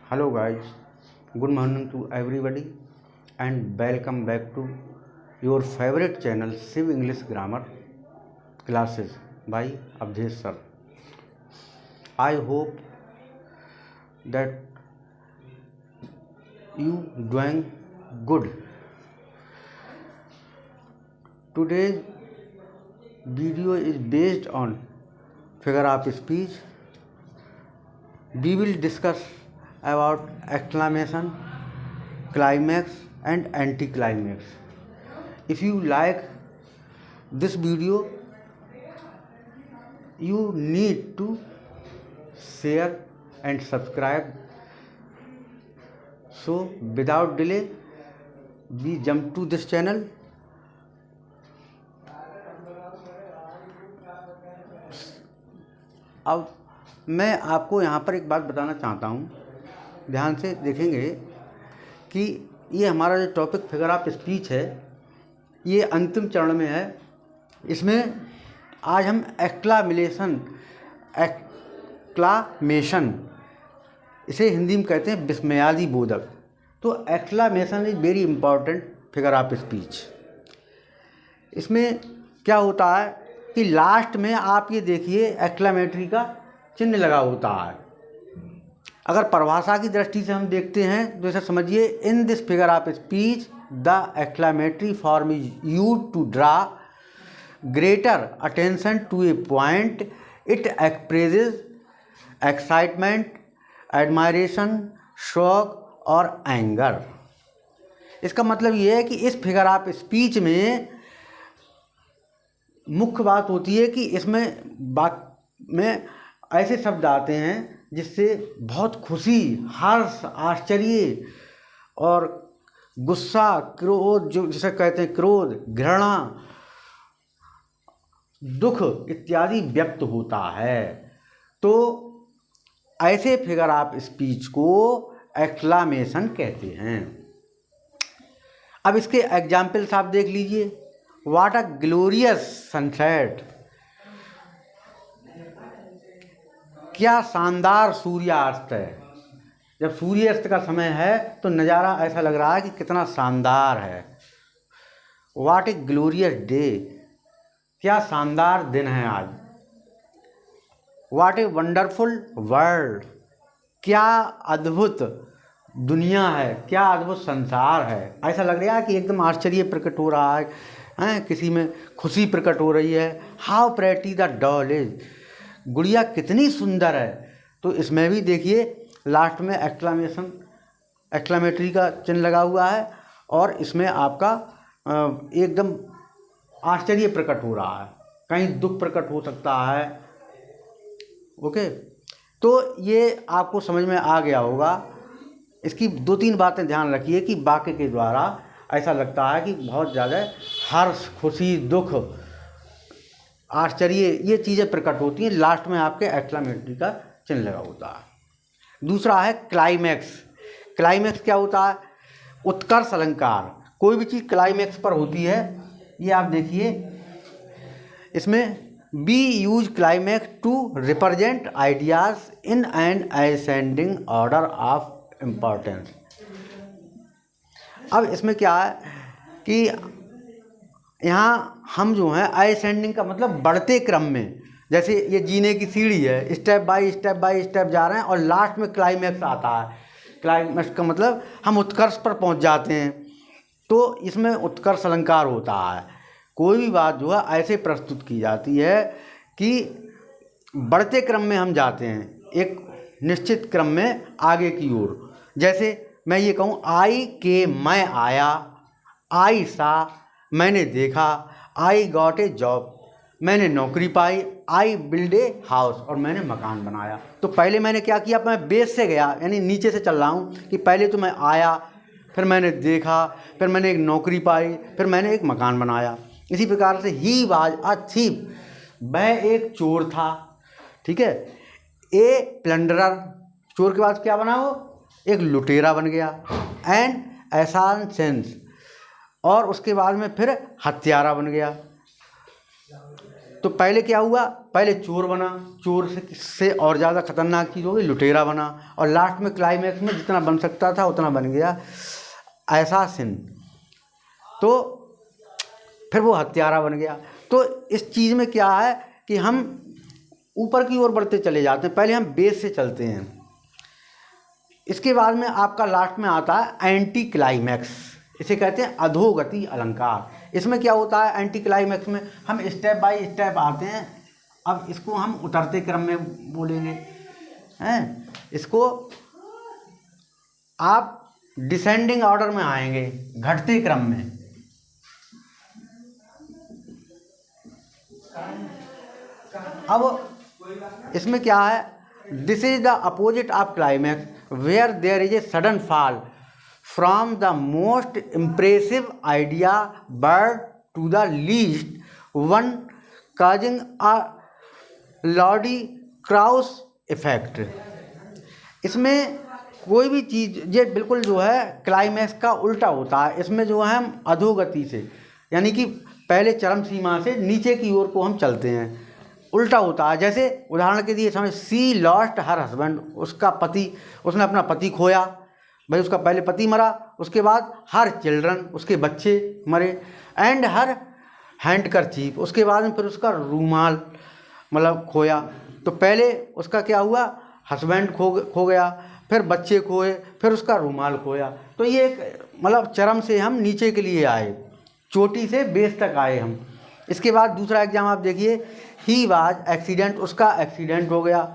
Hello guys, good morning to everybody and welcome back to your favorite channel Shiv English Grammar classes by Abdhesh sir. I hope that you doing good. Today's video is based on figure of speech. We will discuss about exclamation, climax and anticlimax. If you like this video, you need to share and subscribe. So without delay, we jump to this channel. अब मैं आपको यहाँ पर एक बात बताना चाहता हूँ, ध्यान से देखेंगे कि ये हमारा जो टॉपिक फिगर ऑफ स्पीच है ये अंतिम चरण में है। इसमें आज हम एक्लामेशन इसे हिंदी में कहते हैं विस्मयादि बोधक। तो exclamation is very important figure of speech. इसमें क्या होता है कि लास्ट में आप ये देखिए एक्लामेटरी का चिन्ह लगा होता है। अगर परिभाषा की दृष्टि से हम देखते हैं तो ऐसा समझिए, in this figure of speech the exclamatory form is used to draw greater attention to a point. It expresses excitement, admiration, shock और एंगर। इसका मतलब ये है कि इस फिगर ऑफ स्पीच में मुख्य बात होती है कि इसमें बात में ऐसे शब्द आते हैं जिससे बहुत खुशी, हर्ष, आश्चर्य और गुस्सा, क्रोध, जो जिसे कहते हैं क्रोध, घृणा, दुख इत्यादि व्यक्त होता है। तो ऐसे फिगर ऑफ स्पीच को एक्लामेशन कहते हैं। अब इसके एग्जाम्पल्स आप देख लीजिए। व्हाट अ ग्लोरियस सनसेट, क्या शानदार सूर्यास्त है। जब सूर्यास्त का समय है तो नज़ारा ऐसा लग रहा है कि कितना शानदार है। व्हाट ए ग्लोरियस डे, क्या शानदार दिन है आज। व्हाट ए वंडरफुल वर्ल्ड, क्या अद्भुत दुनिया है, क्या अद्भुत संसार है। ऐसा लग रहा है कि एकदम आश्चर्य प्रकट हो रहा है, किसी में खुशी प्रकट हो रही है। How pretty the doll is, गुड़िया कितनी सुंदर है। तो इसमें भी देखिए लास्ट में एक्लामेटरी का चिन्ह लगा हुआ है और इसमें आपका एकदम आश्चर्य प्रकट हो रहा है, कहीं दुख प्रकट हो सकता है। ओके, तो ये आपको समझ में आ गया होगा। इसकी दो तीन बातें ध्यान रखिए कि वाक्य के द्वारा ऐसा लगता है कि बहुत ज़्यादा हर्ष, खुशी, दुख, आश्चर्य ये चीज़ें प्रकट होती हैं। लास्ट में आपके एक्लामेटरी का चिन्ह लगा होता है। दूसरा है क्लाइमैक्स। क्लाइमैक्स क्या होता है? उत्कर्ष अलंकार। कोई भी चीज़ क्लाइमैक्स पर होती है। ये आप देखिए, इसमें we use climax to represent ideas in an ascending order of importance. अब इसमें क्या है कि यहाँ हम जो हैं असेंडिंग का मतलब बढ़ते क्रम में, जैसे ये जीने की सीढ़ी है, स्टेप बाय स्टेप जा रहे हैं और लास्ट में क्लाइमैक्स आता है। क्लाइमैक्स का मतलब हम उत्कर्ष पर पहुँच जाते हैं। तो इसमें उत्कर्ष अलंकार होता है। कोई भी बात जो है ऐसे प्रस्तुत की जाती है कि बढ़ते क्रम में हम जाते हैं, एक निश्चित क्रम में आगे की ओर। जैसे मैं ये कहूँ आई के, मैं आया, आई सा, मैंने देखा, आई गॉट ए जॉब, मैंने नौकरी पाई, आई बिल्ड ए हाउस, और मैंने मकान बनाया। तो पहले मैंने क्या किया, मैं बेस से गया, यानी नीचे से चल रहा हूँ कि पहले तो मैं आया, फिर मैंने देखा, फिर मैंने एक नौकरी पाई, फिर मैंने एक मकान बनाया। इसी प्रकार से ही वाज अ थीफ, वह एक चोर था। ठीक है। ए प्लंडरर, चोर के बाद क्या बना, वो एक लुटेरा बन गया। एंड एसासिन, और उसके बाद में फिर हत्यारा बन गया। तो पहले क्या हुआ, पहले चोर बना, चोर से और ज़्यादा खतरनाक चीज़ हो गई लुटेरा बना, और लास्ट में क्लाइमैक्स में जितना बन सकता था उतना बन गया असैसिन। तो फिर वो हत्यारा बन गया। तो इस चीज़ में क्या है कि हम ऊपर की ओर बढ़ते चले जाते हैं, पहले हम बेस से चलते हैं, इसके बाद में आपका लास्ट में आता है एंटी क्लाइमैक्स, इसे कहते हैं अधोगति अलंकार। इसमें क्या होता है, एंटी क्लाइमैक्स में हम स्टेप बाय स्टेप आते हैं। अब इसको हम उतरते क्रम में बोलेंगे हैं, इसको आप डिसेंडिंग ऑर्डर में आएंगे, घटते क्रम में। अब इसमें क्या है, this is the opposite of climax where there is a sudden fall from the most impressive idea word to the least one, causing a ludicrous effect. इसमें कोई भी चीज़ ये बिल्कुल जो है क्लाइमैक्स का उल्टा होता है। इसमें जो है हम अधोगति से, यानी कि पहले चरम सीमा से नीचे की ओर को हम चलते हैं, उल्टा होता है। जैसे उदाहरण के लिए समझ, सी लॉस्ट हर हस्बैंड, उसका पति, उसने अपना पति खोया, भाई उसका पहले पति मरा, उसके बाद हर चिल्ड्रन, उसके बच्चे मरे, एंड हर हैंडकरचीफ, उसके बाद में फिर उसका रूमाल मतलब खोया। तो पहले उसका क्या हुआ, हस्बैंड खो गया, फिर बच्चे खोए, फिर उसका रूमाल खोया। तो ये एक मतलब चरम से हम नीचे के लिए आए, चोटी से बेस तक आए हम। इसके बाद दूसरा एग्जाम आप देखिए, ही वाज एक्सीडेंट, उसका एक्सीडेंट हो गया,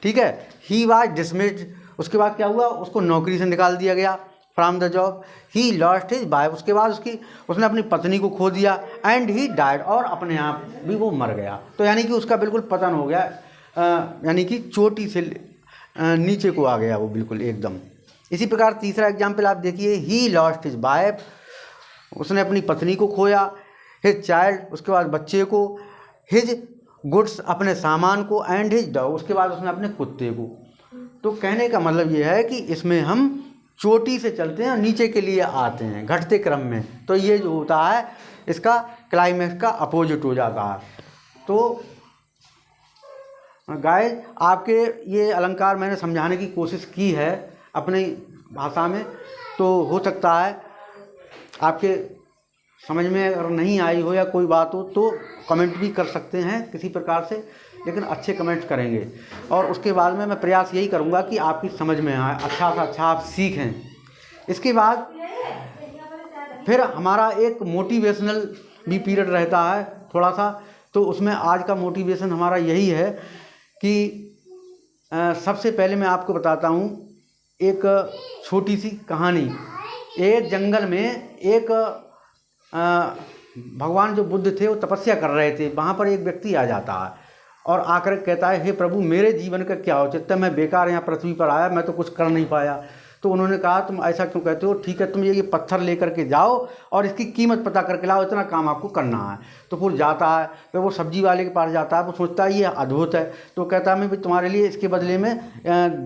ठीक है, ही वाज डिसमिस्ड, उसके बाद क्या हुआ, उसको नौकरी से निकाल दिया गया, from the job. He lost his wife, उसके बाद उसने अपनी पत्नी को खो दिया, एंड ही डाइड, और अपने आप भी वो मर गया। तो यानी कि उसका बिल्कुल पतन हो गया, यानी कि चोटी से नीचे को आ गया वो बिल्कुल एकदम। इसी प्रकार तीसरा एग्जाम्पल आप देखिए, ही लॉस्ट हिज वाइफ, उसने अपनी पत्नी को खोया, हिज चाइल्ड, उसके बाद बच्चे को, हिज गुड्स, अपने सामान को, एंड हिज डॉग, उसके बाद उसने अपने कुत्ते को। तो कहने का मतलब ये है कि इसमें हम चोटी से चलते हैं और नीचे के लिए आते हैं घटते क्रम में। तो ये जो होता है इसका क्लाइमैक्स का अपोजिट हो जाता है। तो गाइस, आपके ये अलंकार मैंने समझाने की कोशिश की है अपनी भाषा में, तो हो सकता है आपके समझ में अगर नहीं आई हो या कोई बात हो तो कमेंट भी कर सकते हैं किसी प्रकार से, लेकिन अच्छे कमेंट्स करेंगे। और उसके बाद में मैं प्रयास यही करूंगा कि आपकी समझ में आए, अच्छा सा अच्छा आप सीखें। इसके बाद फिर हमारा एक मोटिवेशनल भी पीरियड रहता है थोड़ा सा, तो उसमें आज का मोटिवेशन हमारा यही है कि सबसे पहले मैं आपको बताता हूँ एक छोटी सी कहानी। एक जंगल में एक भगवान जो बुद्ध थे वो तपस्या कर रहे थे, वहाँ पर एक व्यक्ति आ जाता है और आकर कहता है, हे प्रभु, मेरे जीवन का क्या औचित्य, मैं बेकार यहाँ पृथ्वी पर आया, मैं तो कुछ कर नहीं पाया। तो उन्होंने कहा, तुम ऐसा क्यों कहते हो, ठीक है तुम ये पत्थर लेकर के जाओ और इसकी कीमत पता करके लाओ, इतना काम आपको करना है। तो फिर जाता है, फिर वो सब्जी वाले के पास जाता है, वो सोचता है ये अद्भुत है, तो कहता है मैं भी तुम्हारे लिए इसके बदले में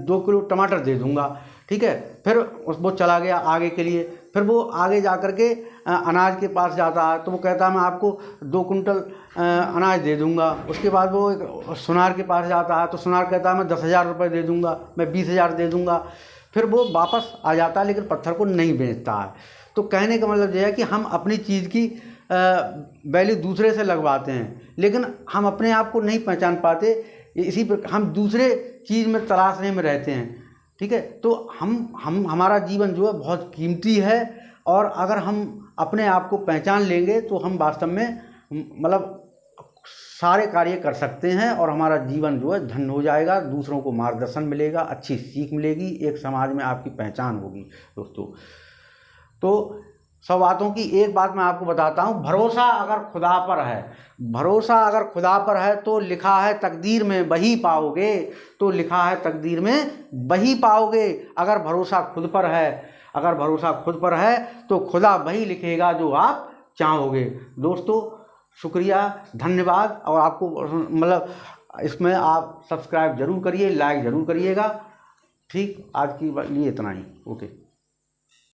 2 किलो टमाटर दे दूँगा, ठीक है। फिर वो चला गया आगे के लिए, फिर वो आगे जा कर के अनाज के पास जाता है, तो वो कहता है मैं आपको 2 कुंटल अनाज दे दूंगा। उसके बाद वो एक सुनार के पास जाता है, तो सुनार कहता है मैं 10,000 रुपये दे दूंगा, मैं 20,000 दे दूंगा। फिर वो वापस आ जाता है लेकिन पत्थर को नहीं बेचता है। तो कहने का मतलब यह है कि हम अपनी चीज़ की वैल्यू दूसरे से लगवाते हैं, लेकिन हम अपने आप को नहीं पहचान पाते, इसी पर हम दूसरे चीज़ में तलाशने में रहते हैं, ठीक है। तो हम हमारा जीवन जो है बहुत कीमती है, और अगर हम अपने आप को पहचान लेंगे तो हम वास्तव में मतलब सारे कार्य कर सकते हैं और हमारा जीवन जो है धन्य हो जाएगा, दूसरों को मार्गदर्शन मिलेगा, अच्छी सीख मिलेगी, एक समाज में आपकी पहचान होगी दोस्तों। तो सब बातों की एक बात मैं आपको बताता हूँ, भरोसा अगर खुदा पर है, भरोसा अगर खुदा पर है तो लिखा है तकदीर में वही पाओगे, तो लिखा है तकदीर में वही पाओगे। अगर भरोसा खुद पर है, अगर भरोसा खुद पर है तो खुदा वही लिखेगा जो आप चाहोगे। दोस्तों शुक्रिया, धन्यवाद। और आपको मतलब इसमें आप सब्सक्राइब जरूर करिए, लाइक ज़रूर करिएगा। ठीक, आज के लिए इतना ही, ओके।